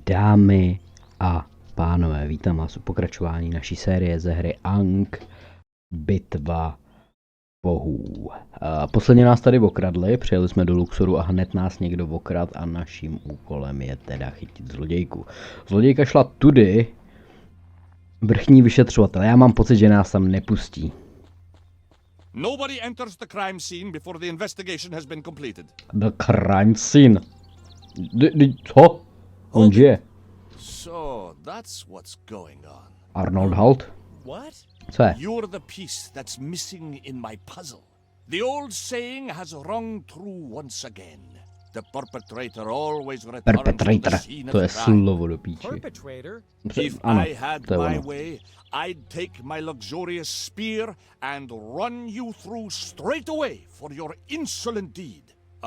Dámy a pánové, vítám vás u pokračování naší série ze hry Ankh, Bitva Bohů. Posledně nás tady okradli, přijeli jsme do Luxoru a hned nás někdo okrad a naším úkolem je teda chytit zlodějku. Zlodějka šla tudy, vrchní vyšetřovatel, já mám pocit, že nás tam nepustí. Nobody enters the crime scene before the investigation has been completed. The crime scene? Co? On žije. So that's what's going on. Arnold Halt? What? Co je? You're the piece that's missing in my puzzle. The old saying has rung true once again. The perpetrator always returns to the scene To je of the crime. slovo do píči. If Ano, I had to je my ono. way, I'd take my luxurious spear and run you through straight away for your insolent deed.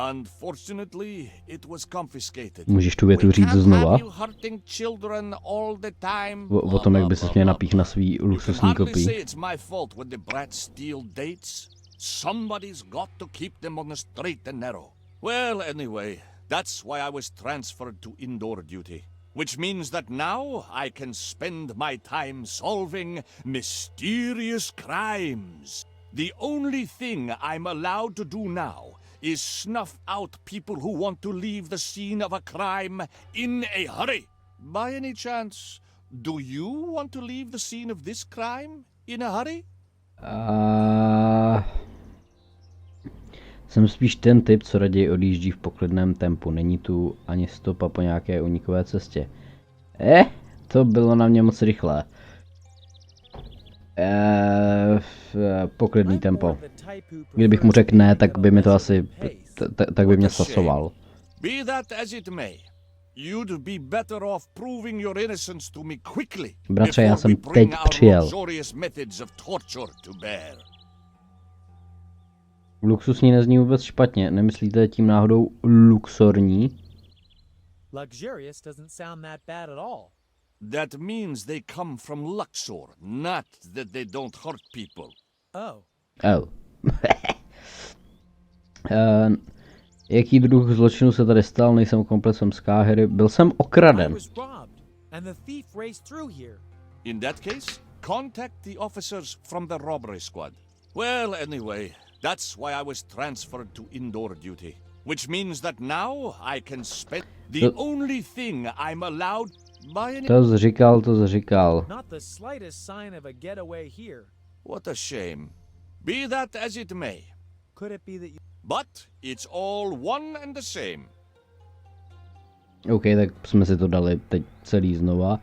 Unfortunately, it was confiscated. Můžeš tu větu We říct can't znova? have you hurting children all the time. O tom, jak by se měl napích na svý luxusní You can hardly say kopii. it's my fault when the brats steal dates. Somebody's got to keep them on the straight and narrow. Well, anyway, that's why I was transferred to indoor duty. Which means that now I can spend my time solving mysterious crimes. The only thing I'm allowed to do now is snuff out people who want to leave the scene of a crime in a hurry. By any chance, do you want to leave the scene of this crime in a hurry? Jsem spíš ten typ, co raději odjíždí v poklidném tempu. Není tu ani stopa po nějaké unikové cestě. To bylo na mě moc rychlé. Poklidný tempo. Kdybych mu řekl ne, tak by mi to asi... tak by mě sasoval. Be that as it may, you'd be better off proving your innocence to me quickly. Bratře, já before jsem we bring teď our přijel. luxurious methods of torture to bear. Luxusní nezní vůbec špatně. Nemyslíte tím náhodou luxorní? Luxurious doesn't sound that bad at all. That means they come from Luxor, not that they don't hurt people. Oh. Jaký druh zločinu se tady stal? Nejsem komplet, jsem z Káhiry. Byl jsem I okraden. was robbed, and the thief raced through here. In that case, contact the officers from the robbery squad. Well, anyway, that's why I was transferred to indoor duty. Which means that now I can spend the only thing I'm allowed by any... To zříkal. Not the slightest sign of a getaway here. What a shame. Be that as it may. Could it be that you... But it's all one and the same. OK, tak jsme si to dali teď celý znova.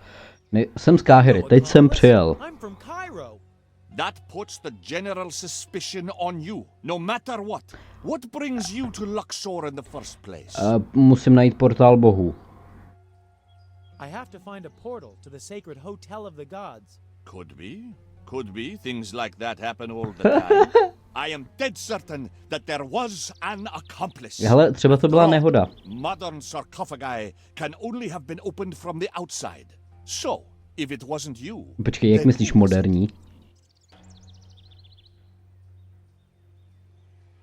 Jsem z Káhiry, teď jsem přijel. I'm from Cairo. That puts the general suspicion on you, no matter what. What brings you to Luxor in the first place? Musím najít portál bohů. I have to find a portal to the sacred hotel of the gods. Could be. Things like that happen all the time. I am dead certain that there was an accomplice. Hele, třeba to byla nehoda. Modern sarcophagi can only have been opened from the outside. So, if it wasn't you... Počkej, jak myslíš moderní?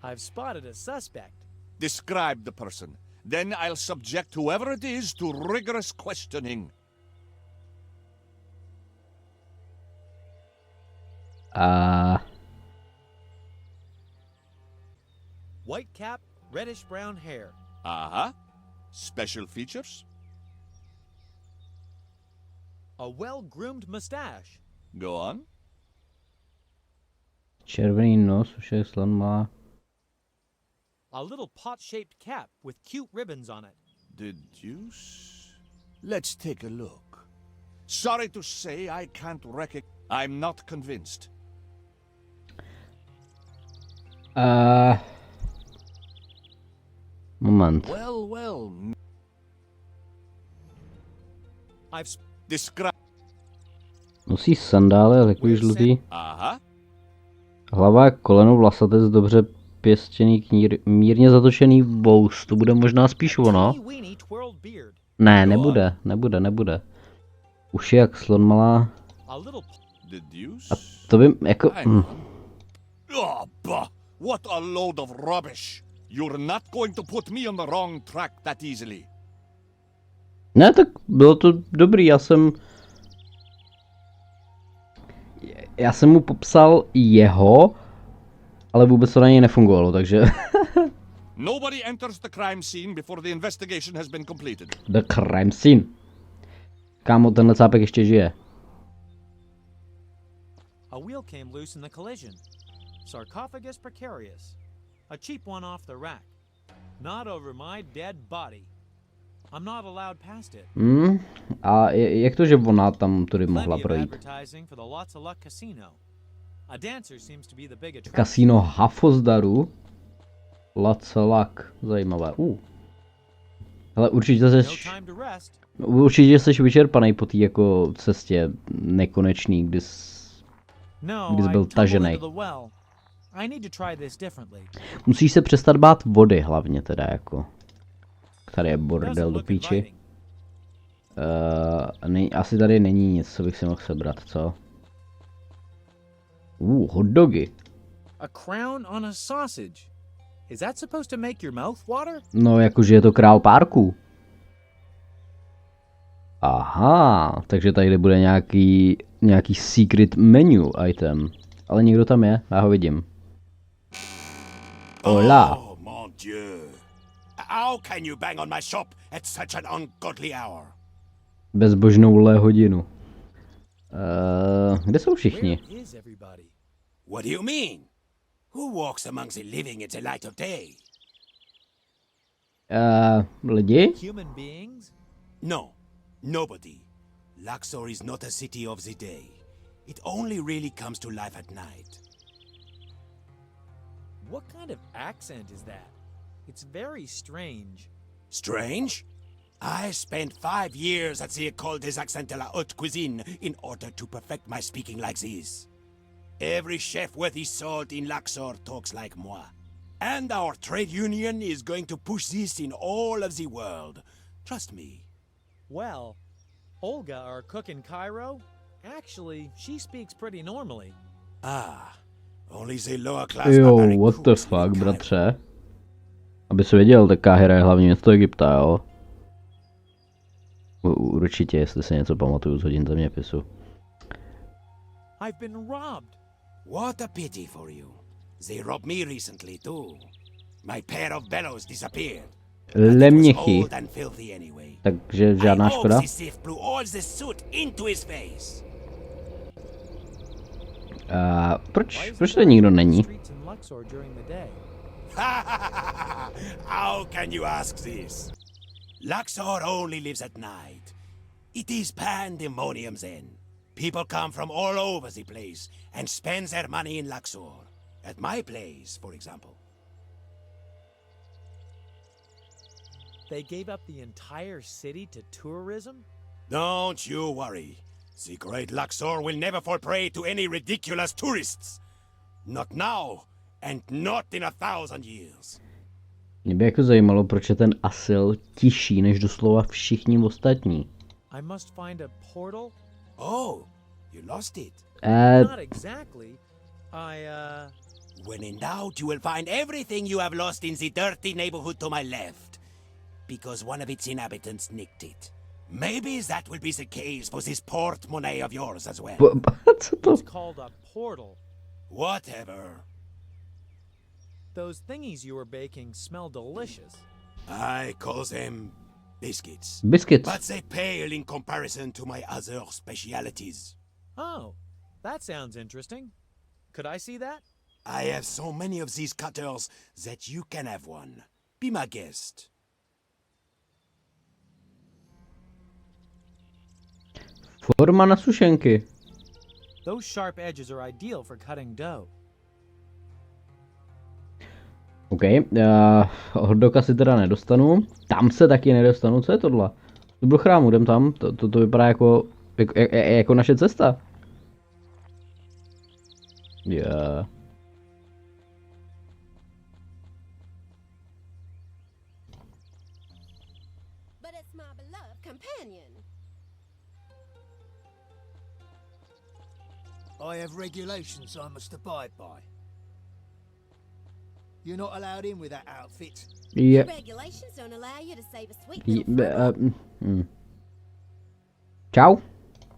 I've spotted a suspect. Describe the person. Then I'll subject whoever it is to rigorous questioning. White cap, reddish brown hair. Uh-huh. Special features? A well-groomed mustache. Go on. Červený nos, ušek slon má. A little pot-shaped cap with cute ribbons on it. The deuce? Let's take a look. Sorry to say I can't I'm not convinced. Moment. Well. I've Describe. Nosí sandály a takový žlutý. Aha. Hlava jak koleno, vlasatec, dobře pěstěný knír, mírně zatočený vous. To bude možná spíš ono. teeny-weeny twirled beard. Ne, nebude. Uši jak slon malá. A little The deuce? A to by jako... Oh, bah! What a load of rubbish! You're not going to put me on the wrong track that easily. Ne, tak bylo to dobrý, já jsem mu popsal jeho, ale vůbec to na něj nefungovalo, takže... Nobody enters the crime scene before the investigation has been completed. The crime scene. Kámo, tenhle cápek ještě žije. A wheel came loose in the collision. Sarcophagus precarious. A cheap one off the rack. Not over my dead body. I'm not allowed past it. A jak to, že ona tam tudy mohla Plenty of projít? advertising for the Lots of Luck casino. A dancer seems to be the big attraction. Kasino Hafozdaru. Lacelak. Zajímavé. Ale No time to rest. určitě jsi vyčerpaný po té jako cestě nekonečný, kdy jsi No, byl I tumbled tažený. into the well. I need to try this differently. Musíš se přestat bát vody hlavně teda jako. Tady je bordel Doesn't do look píči. inviting. Asi tady není nic, co bych si mohl sebrat, co? Hot dogy. A crown on a sausage. Is that supposed to make your mouth water? No, jakože je to král párků. Aha, takže tady bude nějaký secret menu item. Ale někdo tam je, já ho vidím. Hola. Oh, mon Dieu. How can you bang on my shop at such an ungodly hour? Bezbožnou hodinu. Kde jsou Where všichni? is everybody? What do you mean? Who walks among the living in the light of day? Lidi? Human beings? No, nobody. Luxor is not a city of the day. It only really comes to life at night. What kind of accent is that? It's very strange. Strange? I spent 5 years at the École des Accents de la Haute Cuisine in order to perfect my speaking like this. Every chef worth his salt in Luxor talks like moi. And our trade union is going to push this in all of the world. Trust me. Well, Olga, our cook in Cairo, actually, she speaks pretty normally. Ah, only the lower class Jo, barbaric what the cooks fuck, live in Cairo. bratře? Aby se věděl, tak Káhira je hlavní město Egypta, jo? Určitě, jestli se něco pamatuju z hodin zeměpisu. I've been robbed. What a pity for you. They robbed me recently too. My pair of bellows disappeared. But it was Lemněchy. old and filthy anyway. Takže žádná I hope škoda. the thief blew all the soot into his face. Proč to nikdo není? Streets in Luxor during the day. How can you ask this? Luxor only lives at night. It is pandemonium then. People come from all over the place and spend their money in Luxor. At my place, for example. They gave up the entire city to tourism? Don't you worry. The great Luxor will never fall prey to any ridiculous tourists. Not now, and not in 1,000 years. Mě by jako zajímalo, proč je ten asyl tišší než doslova všichni ostatní. I must find a portal? Oh, you lost it. Not exactly. When in doubt, you will find everything you have lost in the dirty neighborhood to my left. Because one of its inhabitants nicked it. Maybe that will be the case for this portemonnaie of yours as well. Co to? It's called a portal. Whatever. Those thingies you were baking smell delicious. I call them biscuits. Biscuits. But they pale in comparison to my other specialities. Oh, that sounds interesting. Could I see that? I have so many of these cutters that you can have one. Be my guest. Forma na sušenky. Those sharp edges are ideal for cutting dough. OK, hotdoga si teda nedostanu. Tam se taky nedostanu, co je tohle? To byl chrámu, jdem tam, to vypadá jako naše cesta. Yeah. But it's my beloved companion. I have regulations I must abide by. You're not allowed in with that outfit. Je, Regulations don't allow you to save a sweet je, little fruit. Čau.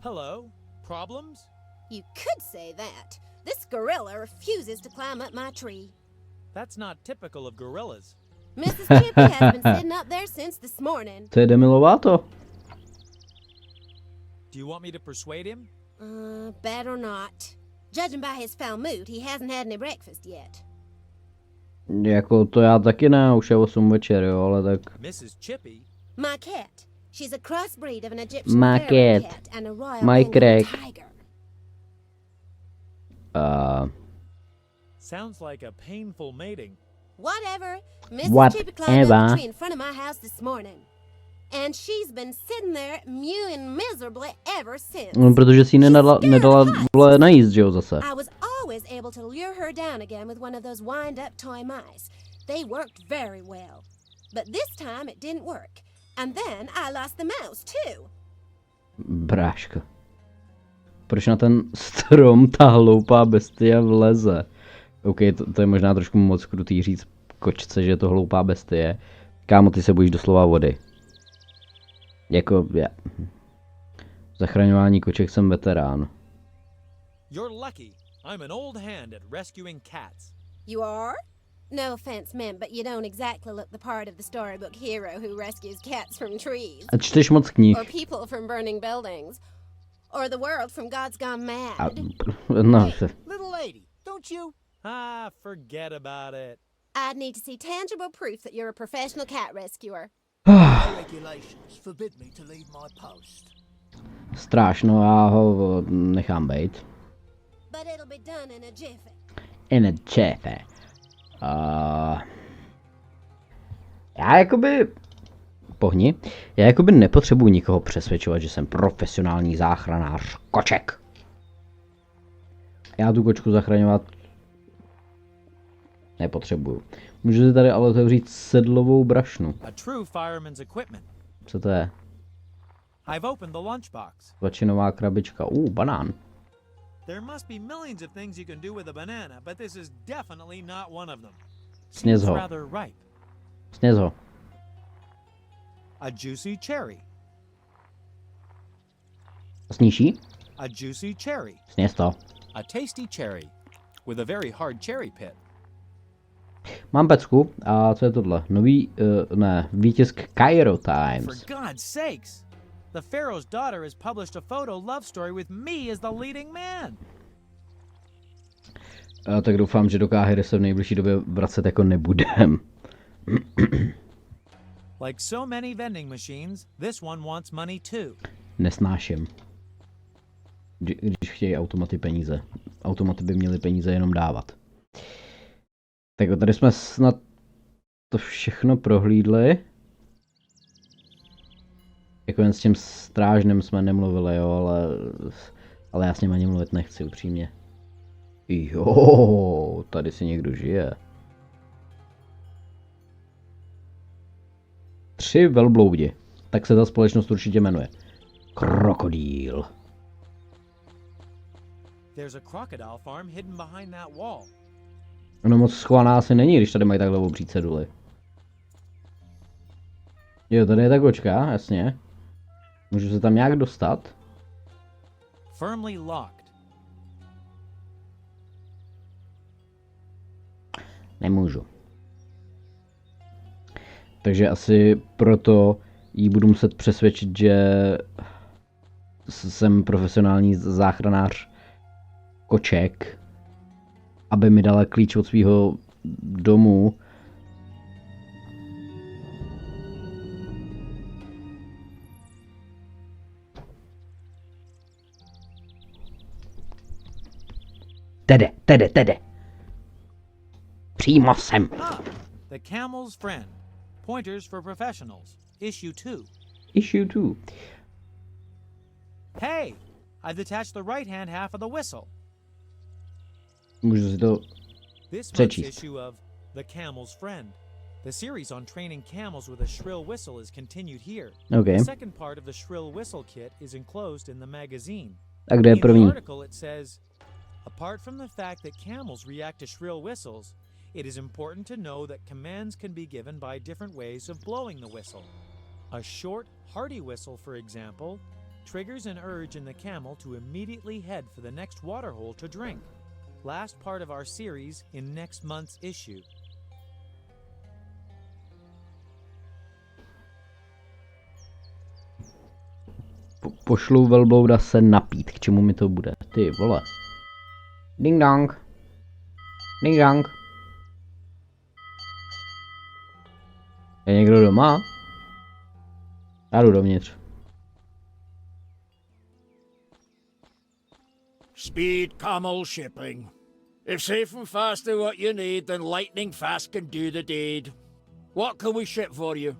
Hello. Problems? You could say that. This gorilla refuses to climb up my tree. That's not typical of gorillas. Mrs. Chippy has been sitting up there since this morning. To je Demi Lovato. Do you want me to persuade him? Better not. Judging by his foul mood, he hasn't had any breakfast yet. Jako to já taky ne, už je 8 večer, jo, ale tak... Mrs. Chippy? My cat. She's a crossbreed of an Egyptian My pharaoh cat. cat and a royal My Bengal crack. tiger. Sounds like a painful mating. Whatever. Mrs. Chippy climbed up Whatever. the tree in front of my house this morning. And she's been sitting there mewing miserably ever since. No, protože si ji nedala vole najíst, že jo, zase. I was always able to lure her down again with one of those wind-up toy mice. They worked very well. But this time it didn't work. And then I lost the mouse too. Bráško. Proč na ten strom ta hloupá bestie vleze? OK, to je možná trošku moc krutý říct kočce, že je to hloupá bestie. Kámo, ty se bojíš doslova vody. Jako, já. Zachraňování koček jsem veterán. You're lucky. I'm an old hand at rescuing cats. You are? No offense meant, but you don't exactly look the part of the storybook hero who rescues cats from trees. A čteš moc knih. Or people from burning buildings. Or the world from God's Gone Mad. No, Little lady, don't you? Ah, forget about it. I'd need to see tangible proof that you're a professional cat rescuer. My regulations forbid me to leave my post. Strašno, já ho nechám bejt. But it'll be done in a jiffy. In a jiffy. Já jakoby... Pohni. Já jakoby nepotřebuji nikoho přesvědčovat, že jsem profesionální záchranář koček. Já tu kočku zachraňovat nepotřebuju. Můžu si tady ale otevřít sedlovou brašnu. A true fireman's equipment. Co to je? I've opened the lunchbox. Vačinová krabička. Banán. There must be millions of things you can do with a banana, but this is definitely not one of them. Sněz Seems ho. rather ripe. Sněz ho. A juicy cherry. Sníší? A juicy cherry. Sněz to. A tasty cherry. With a very hard cherry pit. Mám pecku. A co je tohle? Nový, výtisk Cairo Times. For God's sakes! The Pharaoh's daughter has published a photo love story with me as the leading man. Tak doufám, že do Káhiry se v nejbližší době vracet jako nebudem. Like so many vending machines, this one wants money too. Nesnáším. Když chtějí automaty peníze. Automaty by měly peníze jenom dávat. Tak tady jsme snad to všechno prohlídli. Jako jen s tím strážným jsme nemluvili, jo, ale já s ním ani mluvit nechci, upřímně. Jo, tady si někdo žije. 3 velbloudi. Tak se ta společnost určitě jmenuje. Krokodýl. There's a crocodile farm hidden behind that wall. No moc schovaná asi není, když tady mají takhle obří ceduly. Jo, tady je ta kočka, jasně. Můžu se tam nějak dostat? Firmly locked. Nemůžu. Takže asi proto jí budu muset přesvědčit, že jsem profesionální záchranář koček, aby mi dala klíč od svého domu. Tede. Přímo sem. Ah, The Camel's Friend. Pointers for Professionals. Issue 2. Issue 2. Hey! I've detached the right-hand half of the whistle. Můžu si to This month's přečíst. issue of The Camel's Friend. The series on training camels with a shrill whistle is continued here. Okay. The second part of the shrill whistle kit is enclosed in the magazine. A kde je In the první? article it says, apart from the fact that camels react to shrill whistles, it is important to know that commands can be given by different ways of blowing the whistle. A short, hearty whistle, for example, triggers an urge in the camel to immediately head for the next waterhole to drink. Last part of our series in next month's issue. Pošlu velblouda se napít, k čemu mi to bude? Ty vole. Ding dong. Ding dong. Je někdo doma? Já jdu dovnitř. Speed camel shipping. If safe and fast are what you need, then lightning fast can do the deed. What can we ship for you?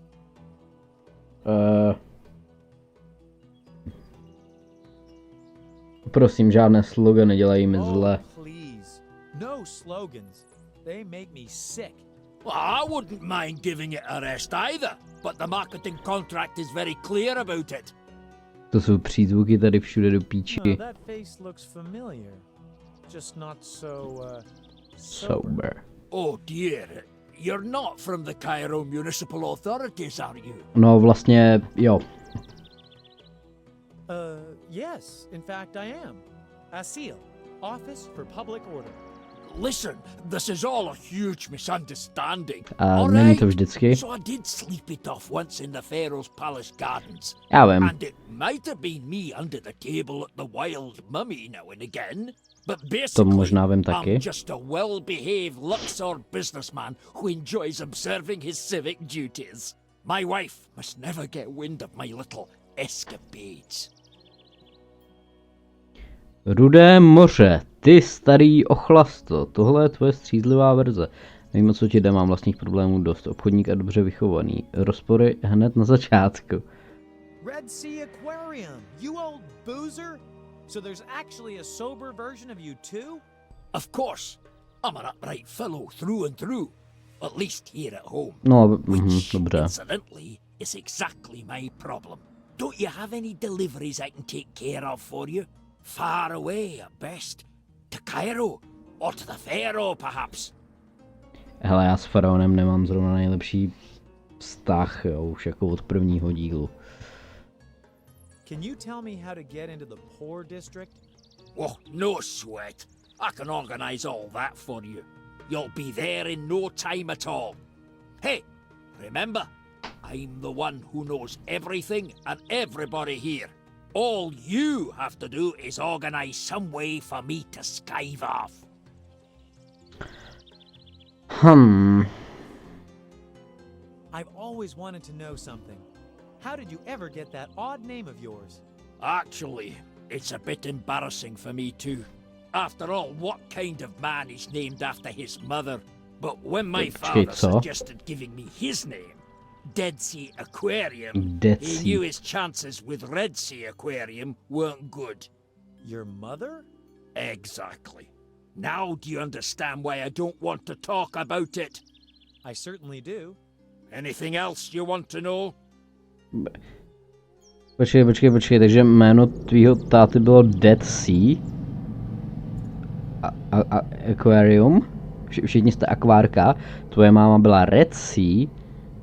Prosím, žádné slogany, dělají mi zle. Please. No slogans. They make me sick. Well, I wouldn't mind giving it a rest either, but the marketing contract is very clear about it. To jsou přízvuky tady všude do píči. No, that face looks familiar. Just not so, Sober. Oh dear, you're not from the Cairo municipal authorities, are you? No vlastně, jo. Yes, in fact I am. ASIL, Office for Public Order. Listen, this is all a huge misunderstanding. Není to vždycky. So I did sleep it off once in the Pharaoh's Palace Gardens. Já vím. And it might have been me under the table at the Wild Mummy now and again. But To basically, možná vím taky. I'm just a well-behaved Luxor businessman who enjoys observing his civic duties. My wife must never get wind of my little escapades. Rudé moře, ty starý ochlasto, tohle je tvoje střízlivá verze. Nevím, o co ti jde, mám vlastních problémů dost. Obchodník a dobře vychovaný. Rozpory hned na začátku. Red Sea Aquarium, you old boozer. So there's actually a sober version of you too? Of course, I'm an upright fellow through and through. At least here at home. No, Which, dobře. incidentally, is exactly my problem. Don't you have any deliveries I can take care of for you? Far away at best. To Cairo. Or to the Pharaoh, perhaps. Hele, já s faraonem nemám zrovna nejlepší vztah, jo, už jako od prvního dílu. Can you tell me how to get into the poor district? Oh, no sweat. I can organize all that for you. You'll be there in no time at all. Hey, remember, I'm the one who knows everything and everybody here. All you have to do is organize some way for me to skive off. I've always wanted to know something. How did you ever get that odd name of yours? Actually, it's a bit embarrassing for me too. After all, what kind of man is named after his mother? But when my father suggested giving me his name, Dead Sea Aquarium, he knew his chances with Red Sea Aquarium weren't good. Your mother? Exactly. Now do you understand why I don't want to talk about it? I certainly do. Anything else you want to know? Počkej, takže jméno tvýho táty bylo Dead Sea? Aquarium? Všichni jste akvárka, tvoje máma byla Red Sea,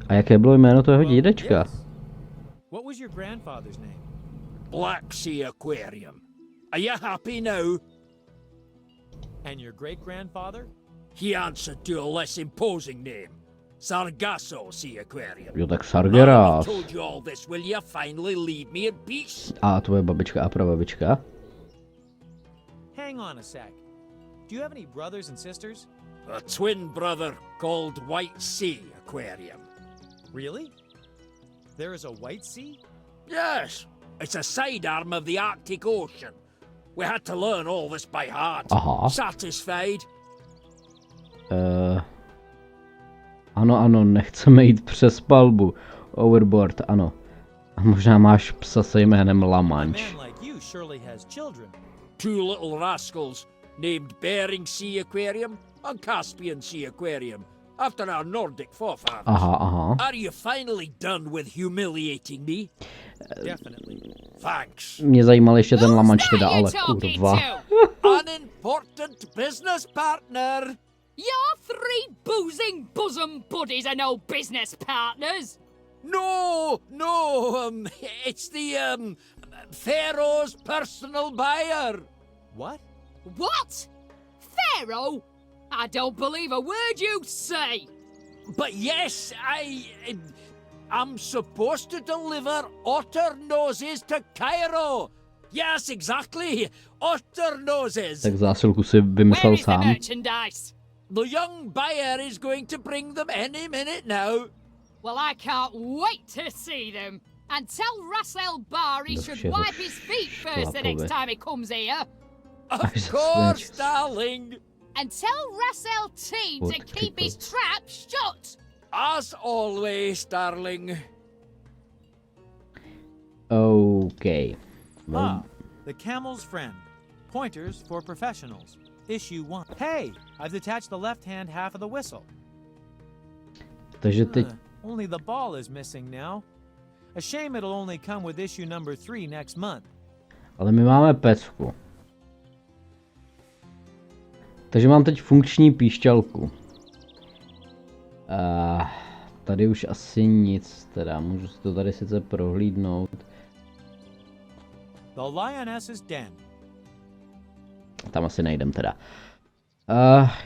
a jaké bylo jméno tvého dědečka? Yes. What was your grandfather's name? Black Sea Aquarium. Are you happy now? And your great-grandfather? He answered to a less imposing name. Sargasso Sea Aquarium. Jo, tak Now Sargeras. I've told you all this, will you finally leave me in peace? A tvoje babička a prababička? Hang on a sec. Do you have any brothers and sisters? A twin brother called White Sea Aquarium. Really? There is a White Sea? Yes, it's a sidearm of the Arctic Ocean. We had to learn all this by heart. Aha. Satisfied? Ano, nechceme jít přes palbu. Overboard, ano. A možná máš psa se jménem La A Manche. man like you surely has children. Two little rascals named Bering Sea Aquarium and Caspian Sea Aquarium, after our Nordic forefathers. Aha. Are you finally done with humiliating me? Definitely. Thanks. Mě zajímal ještě ten La Manche teda, ale kurva. Unimportant business partner. Your three boozing bosom buddies are no business partners. No, it's the Pharaoh's personal buyer. What? What? Pharaoh? I don't believe a word you say. But yes, I'm supposed to deliver otter noses to Cairo. Yes, exactly. Otter noses. Tak zásilku si Where vymyslel is the sám. merchandise? The young buyer is going to bring them any minute now. Well, I can't wait to see them. And tell Russell Barr he Do should všeho wipe his feet first the šlapovi. next time he comes here. Of Až zase course, něco. darling. And tell Russell T to keep his trap shut. As always, darling. OK. Ah, The Camel's Friend. Pointers for Professionals. Issue 1. Hey, I've detached the left-hand half of the whistle. Takže teď Only the ball is missing now. A shame it'll only come with issue number 3 next month. ale my máme pecku. Takže mám teď funkční píšťalku. Tady už asi nic, teda můžu si to tady sice prohlídnout. The Lioness's Den. Tam asi nejdem teda.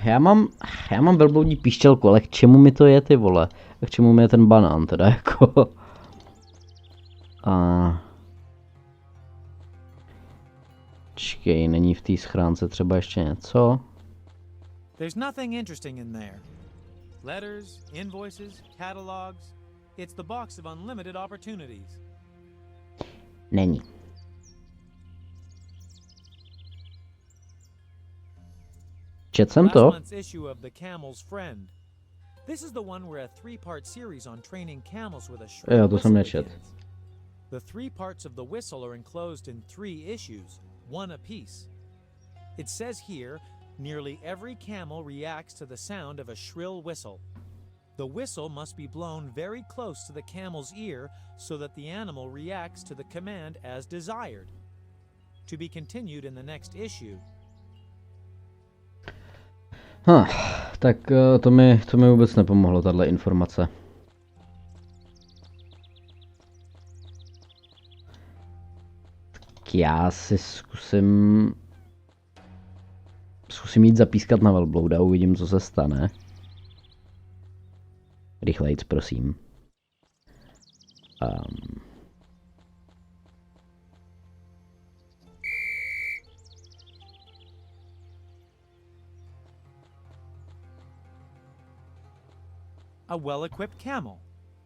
Já mám velbloudí píšťalku, ale k čemu mi to je, ty vole? A k čemu mi je ten banán teda jako? Čkej, není v té schránce třeba ještě něco? There's nothing interesting in there. Letters, invoices, catalogs. It's the box of unlimited opportunities. Není. Četl jsem Last to? month's issue of The Camel's Friend. This is the one where a 3-part series on training camels with a shrill Jo, to jsem whistle nečet. begins. The 3 parts of the whistle are enclosed in 3 issues, one apiece. It says here, nearly every camel reacts to the sound of a shrill whistle. The whistle must be blown very close to the camel's ear so that the animal reacts to the command as desired. To be continued in the next issue. Tak to mi vůbec nepomohlo, tahle informace. Tak já si zkusím jít zapískat na velblouda, uvidím, co se stane. Rychlejc, prosím. A well-equipped camel.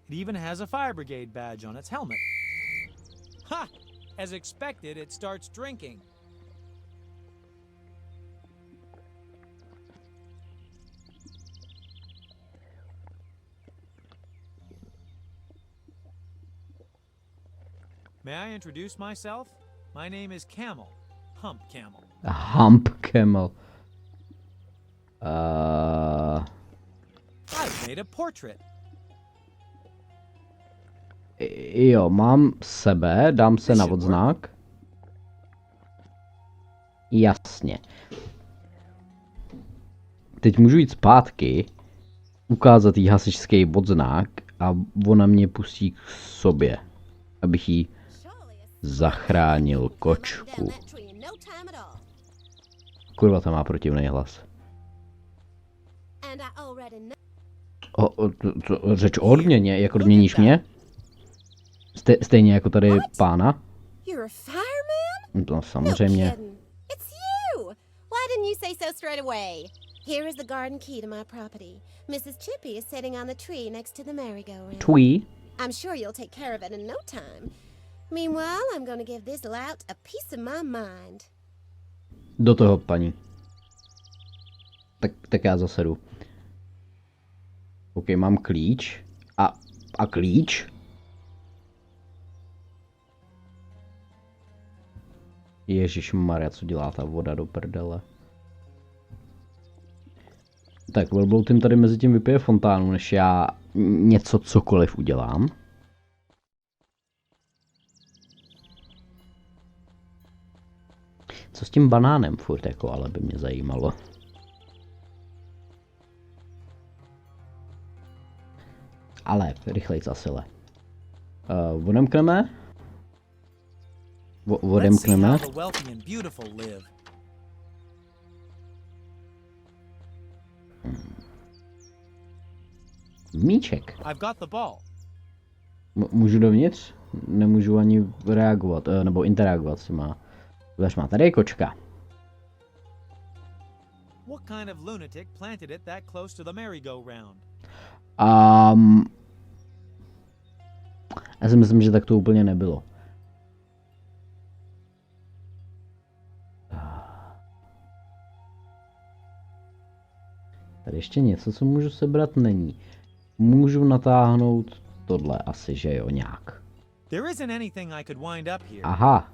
It even has a fire brigade badge on its helmet. Ha! As expected, it starts drinking. May I introduce myself? My name is Camel. Hump Camel. A hump camel. I've made a portrait. Jo, mám sebe, dám se na odznak. Jasně. Teď můžu jít zpátky, ukázat jí hasičský odznak a ona mě pustí k sobě, abych jí zachránil kočku. Kurva, to má protivný hlas. Řeč o odměně, jak odměníš mě? Stejně jako tady pána? No samozřejmě. It's you! Why didn't you say so straight away? Here is the garden key to my property. Mrs. Chippy is sitting on the tree next to the merry-go-round. Twee? I'm sure you'll take care of it in no time. Meanwhile, I'm going to give this lout a piece of my mind. Do toho, paní. Tak já zase jdu. OK, mám klíč. A klíč? Ježišmarja, co dělá ta voda do prdele. Tak, velbloud jim tady mezi tím vypije fontánu, než já něco cokoliv udělám. Co s tím banánem furt jako, ale by mě zajímalo. Ale rychleji zasile. Odemkneme. Let's see odemkneme. how the wealthy and beautiful live. Míček. I've got the ball. Můžu dovnitř? Nemůžu ani reagovat, nebo interagovat s má. Uvěř má, tady je kočka. What kind of lunatic planted it that close to the merry-go-round? Já si myslím, že tak to úplně nebylo. Tady ještě něco, co můžu sebrat, není. Můžu natáhnout tohle asi, že jo, nějak. There isn't anything I could wind up here. Aha.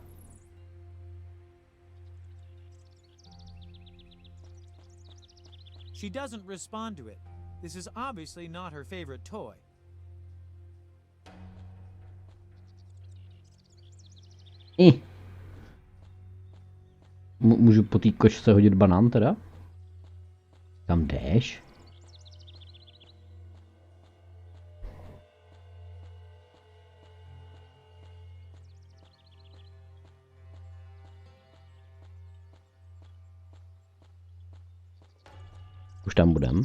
She doesn't respond to it. This is obviously not her favorite toy. Můžu po té kočce hodit banán teda? Kam jdeš? Už tam budem.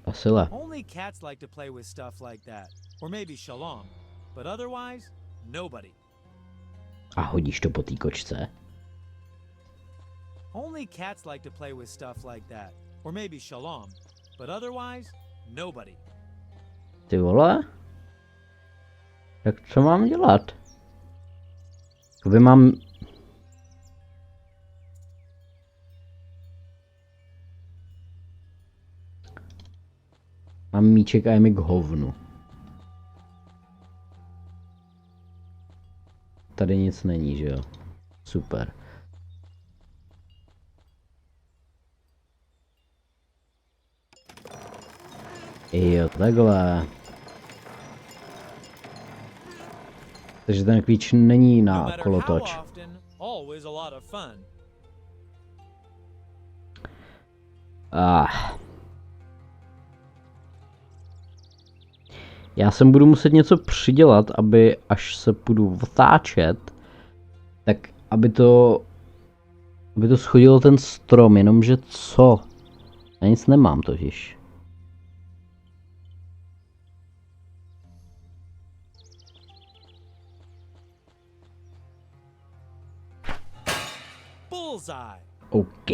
Asile. Only cats like to play with stuff like that. Or maybe Shalom. But otherwise, nobody. A hodíš to po té kočce? Only cats like to play with stuff like that. Or maybe Shalom. But otherwise, nobody. Ty vole? Tak co mám dělat? Jakoby mám... Mám míček a je mi k hovnu. Tady nic není, že jo? Super. Jo, takhle. Takže ten klíč není No na matter how kolotoč. often, always a lot of fun. Já sem budu muset něco přidělat, aby až se půjdu otáčet, tak aby to schodilo ten strom, jenomže co? Já nic nemám totiž. Bullseye. OK.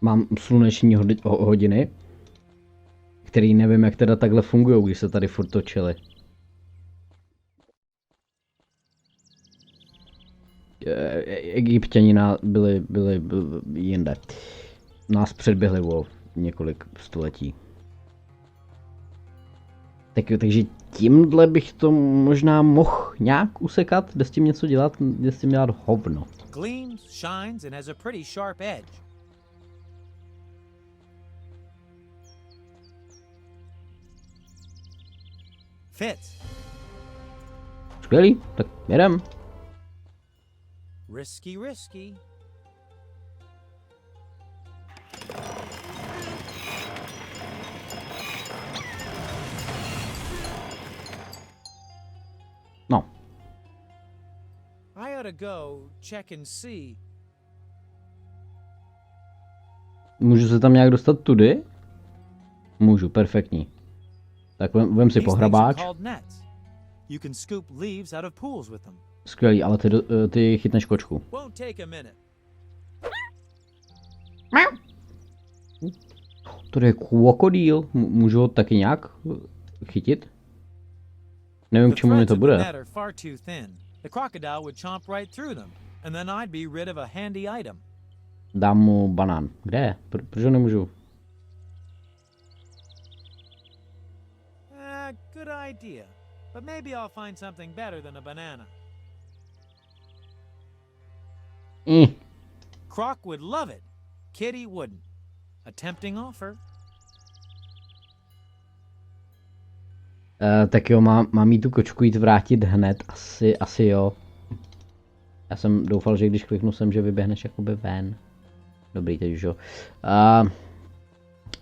Mám sluneční hodiny, který nevím, jak teda takhle fungují, když se tady furt točily. Egypťanina byli jinde. Nás předběhli o několik století. Takže tímhle bych to možná mohl nějak usekat, jde s tím něco dělat, jde s tím dělat hovno. Gleams, shines, and has a pretty sharp edge. Fits. Skvělý, tak jedem. Risky, risky. No, I ought to go check and see. můžu se tam nějak dostat tudy? Můžu, perfektní. Tak vem si These things are pohrabáč. called nets. You can scoop leaves out of pools with them. Skvělý, ale ty chytneš kočku. Won't take a minute. Tady je krokodýl, můžu ho taky nějak chytit? Nevím, k čemu mi threads to of the bude. net are far too thin. The crocodile would chomp right through them, and then I'd be rid of a handy item. Dám mu banán. Kde je? Proč ho nemůžu? Good idea. But maybe I'll find something better than a banana. Croc would love it. Kitty wouldn't. A tempting offer. Tak jo, mám jí tu kočku jít vrátit hned, asi jo. Já jsem doufal, že když kliknu sem, že vyběhneš jakoby ven. Dobrý, teď už jo.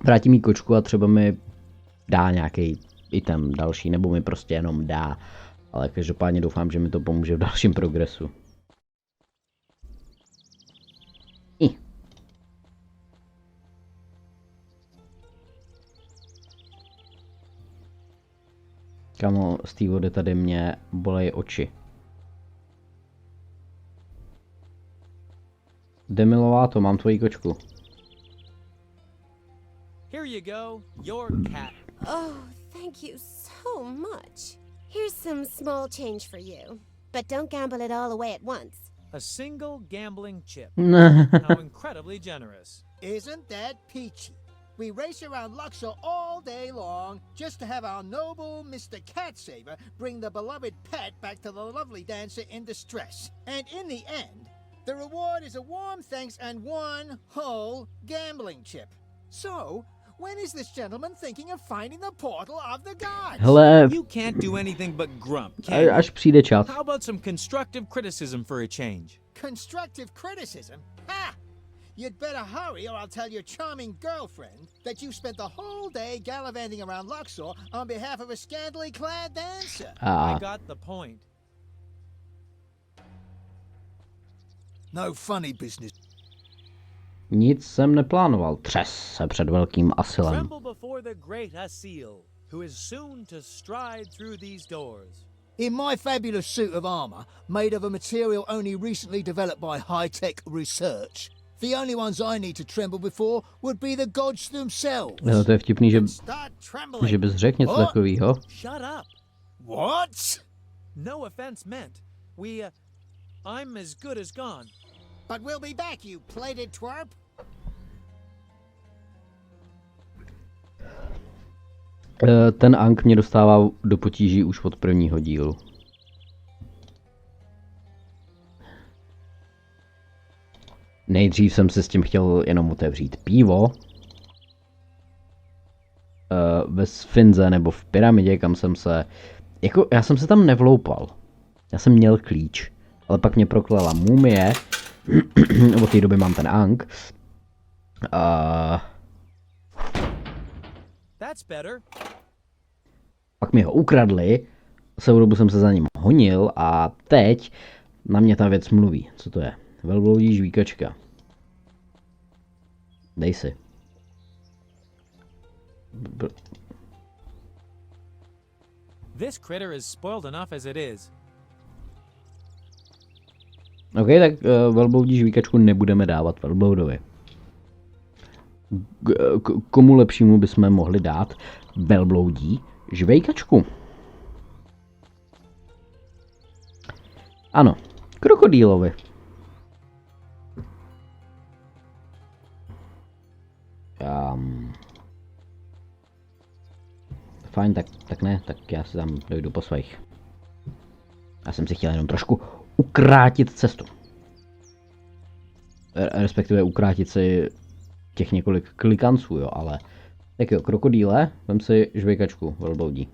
vrátí mi kočku a třeba mi dá nějaký item další, nebo mi prostě jenom dá. Ale každopádně doufám, že mi to pomůže v dalším progresu. Kamo, z té vody tady mě bolej oči. Demilová to, mám tvoji kočku. Here you go, your cat. Oh, thank you so much. Here's some small change for you. But don't gamble it all away at once. A single gambling chip. No. How incredibly generous. Isn't that peachy? We race around Luxor all day long just to have our noble Mr. Catsaver bring the beloved pet back to the lovely dancer in distress. And in the end, the reward is a warm thanks and one whole gambling chip. So, when is this gentleman thinking of finding the portal of the gods? Hele, You can't do anything but grump, can you? až přijde čas. How about some constructive criticism for a change? Constructive criticism? Ha! You'd better hurry or I'll tell your charming girlfriend that you spent the whole day gallivanting around Luxor on behalf of a scantily clad dancer. I got the point. No funny business. Nic jsem neplánoval. Třes se před velkým asilem. Tremble before the great Asil, who is soon to stride through these doors. In my fabulous suit of armor, made of a material only recently developed by high-tech research, the only ones I need to tremble before would be the gods themselves. To je vtipný, Start trembling. že bys řekl něco What? takového. Shut up. What? No offense meant. I'm as good as gone. But we'll be back, you plated twerp. Ten Ankh mě dostává do potíží už od prvního dílu. Nejdřív jsem se s tím chtěl jenom otevřít pivo. Ve Sfinze nebo v pyramidě, kam jsem se... Jako, já jsem se tam nevloupal. Já jsem měl klíč. Ale pak mě proklala mumie. Od té doby mám ten Ankh. That's better. Pak mi ho ukradli. Celou dobu jsem se za ním honil a teď na mě ta věc mluví. Co to je? Velbloudí žvíkačka. Dej si. This critter is spoiled enough as it is. OK, tak velbloudí žvíkačku nebudeme dávat velbloudovi. Komu lepšímu bychom mohli dát velbloudí žvejkačku? Ano, krokodýlovi. Fajn, tak ne, tak já si tam dojdu po svých. Já jsem si chtěl jenom trošku ukrátit cestu. Respektive ukrátit si těch několik klikanců, jo, ale... Tak jo, krokodýle, vem si žvejkačku, velbloudí.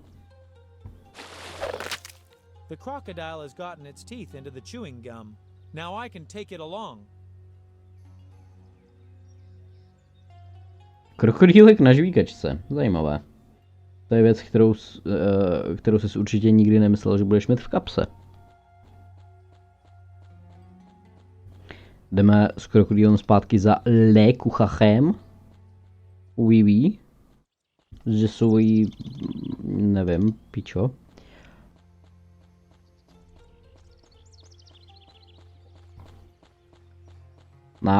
The crocodile has gotten its teeth into the chewing gum. Now I can take it along. Krokodýlek na žvíkačce, zajímavé. To je věc, kterou jsi určitě nikdy nemyslel, že budeš mít v kapse. Jdeme s krokodýlem zpátky za Le Kuchachem. Oui, oui. Že jsou jí... nevím, pičo.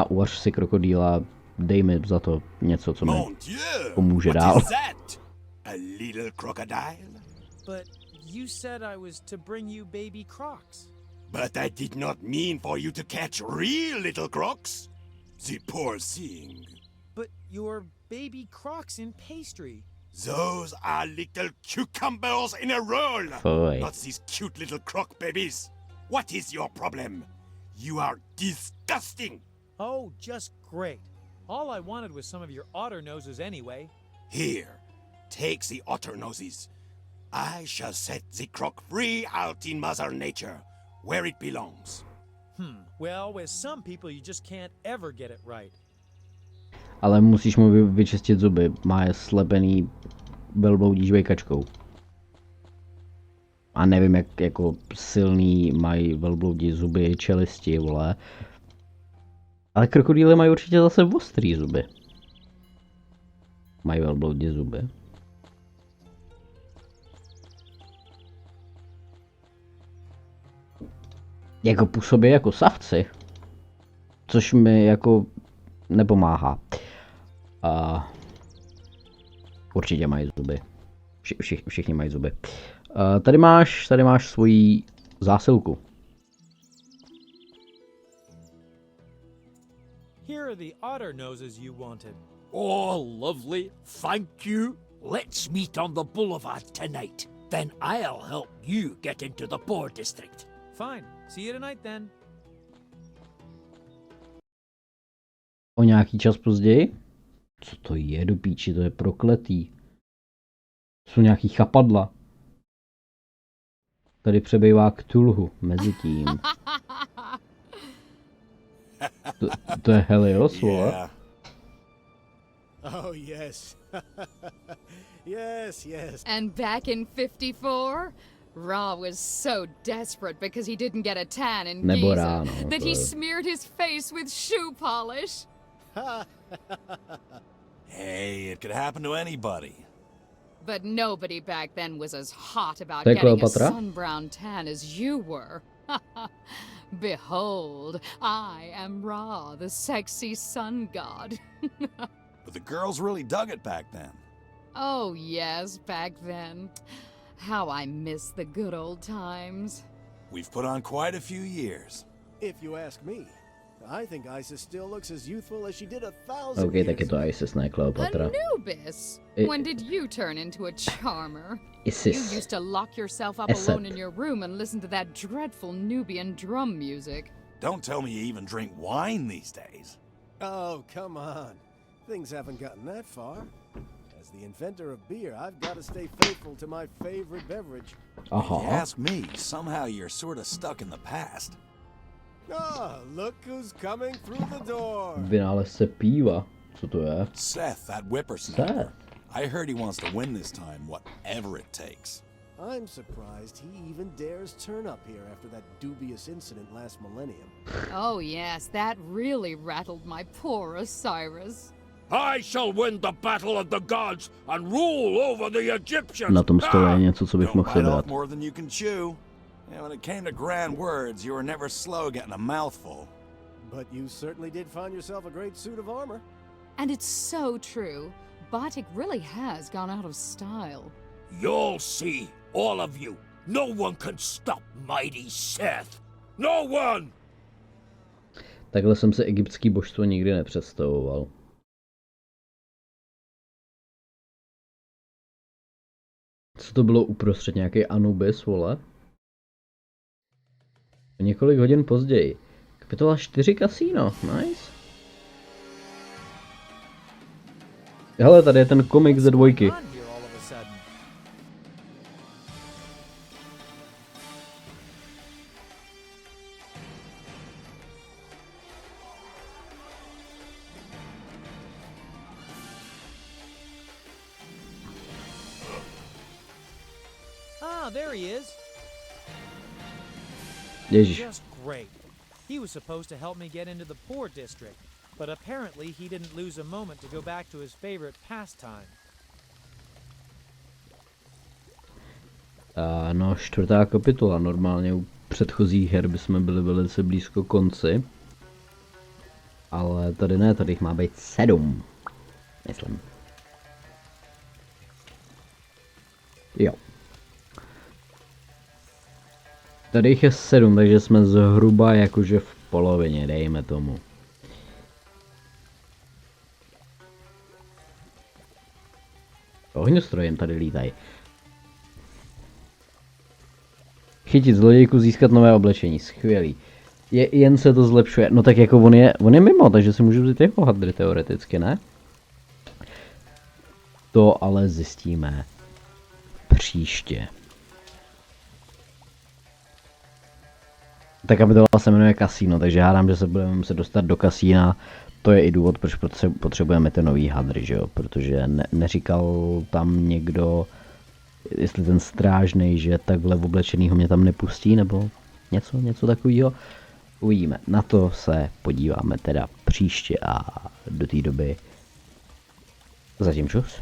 Uvař si krokodýla, dej mi za to něco, co mi Mon Dieu! pomůže What dál. is that? A little crocodile? But you said I was to bring you baby crocs. But I did not mean for you to catch real little crocs. The poor thing. But your baby crocs in pastry. Those are little cucumbers in a roll. Fuj. Not these cute little croc babies. What is your problem? You are disgusting. Oh, just great. All I wanted was some of your otter noses anyway. Here, take the otter noses. I shall set the croc free out in Mother Nature, where it belongs. Well, with some people you just can't ever get it right. Ale musíš mu vyčistit zuby, má je slepený velbloudí žvejkačkou. A nevím, jak jako silný mají velbloudí zuby, čelisti, vole. Ale krokodýly mají určitě zase ostrý zuby. Mají velbloudí zuby. Jako působí jako savci. Což mi jako nepomáhá. Určitě mají zuby. Všichni mají zuby. Tady máš svoji zásilku. Here are the otter noses you wanted. Oh, lovely. Thank you. Let's meet on the boulevard tonight. Then I'll help you get into the poor district. Fine. See you tonight then. O nějaký čas později? Co to je do píči, to je prokletý. Jsou nějaký chapadla. Tady přebývá Cthulhu mezi tím. To je Helios, vole. Yeah. Oh, yes. yes. And back in 54, Ra was so desperate because he didn't get a tan in Nebo Giza ráno, that to he je. smeared his face with shoe polish. Hey, it could happen to anybody. But nobody back then was as hot about Hey, getting a Cleopatra. sun-brown tan as you were. Behold, I am Ra, the sexy sun god. But the girls really dug it back then. Oh, yes, back then. How I miss the good old times. We've put on quite a few years. If you ask me, I think Isis still looks as youthful as she did 1,000 OK, years tak je to Isis, ne Kleopatra. Anubis! I- When did you turn into a charmer? You Isis. used to lock yourself up Esat. alone in your room and listen to that dreadful Nubian drum music. Don't tell me you even drink wine these days. Oh, come on. Things haven't gotten that far. As the inventor of beer, I've got to stay faithful to my favorite beverage. If you Aha. ask me, somehow you're sort of stuck in the past. Ah, look who's coming through the door. Vynálezce piva. Co to je? Seth, that whippersnapper. Seth. I heard he wants to win this time, whatever it takes. I'm surprised he even dares turn up here after that dubious incident last millennium. Oh, yes, that really rattled my poor Osiris. I shall win the battle of the gods and rule over the Egyptians. Na tom stole je něco, co bych Don't mohl bite off sebrat. more than you can chew. And when it came to grand words, you were never slow getting a mouthful. But you certainly did find yourself a great suit of armor. And it's so true. Batik really has gone out of style. You'll see, all of you. No one can stop mighty Seth. No one! Takhle jsem se egyptský božstvo nikdy nepředstavoval. Co to bylo uprostřed, nějaký Anubis, vole? Několik hodin později. Kapitola 4 kasíno, nice. Hele, tady je ten komik ze dvojky. What's going on here all of a sudden? Ah, there he is. Ježíš. Just great. He was supposed to help me get into the poor district, but apparently he didn't lose a moment to go back to his favorite pastime. No, 4. kapitola. Normálně u předchozích her bychom byli velice blízko konci. Ale tady ne, tady jich má být 7. Myslím. Jo. Tady jich je 7, takže jsme zhruba jakože v polovině, dejme tomu. Ohňostrojem tady lítají. Chytit zlodějku, získat nové oblečení, skvělý. Jen se to zlepšuje, no tak jako on je mimo, takže si můžu vzít jeho hadry teoreticky, ne? To ale zjistíme příště. Ta kapitola se jmenuje Kasíno, takže hádám, že se budeme muset dostat do kasína to je i důvod, proč potřebujeme ty nový hadry, že jo? Protože neříkal tam někdo, jestli ten strážnej, že takhle oblečenýho mě tam nepustí, nebo něco takového. Uvidíme. Na to se podíváme teda příště a do té doby zatím čus.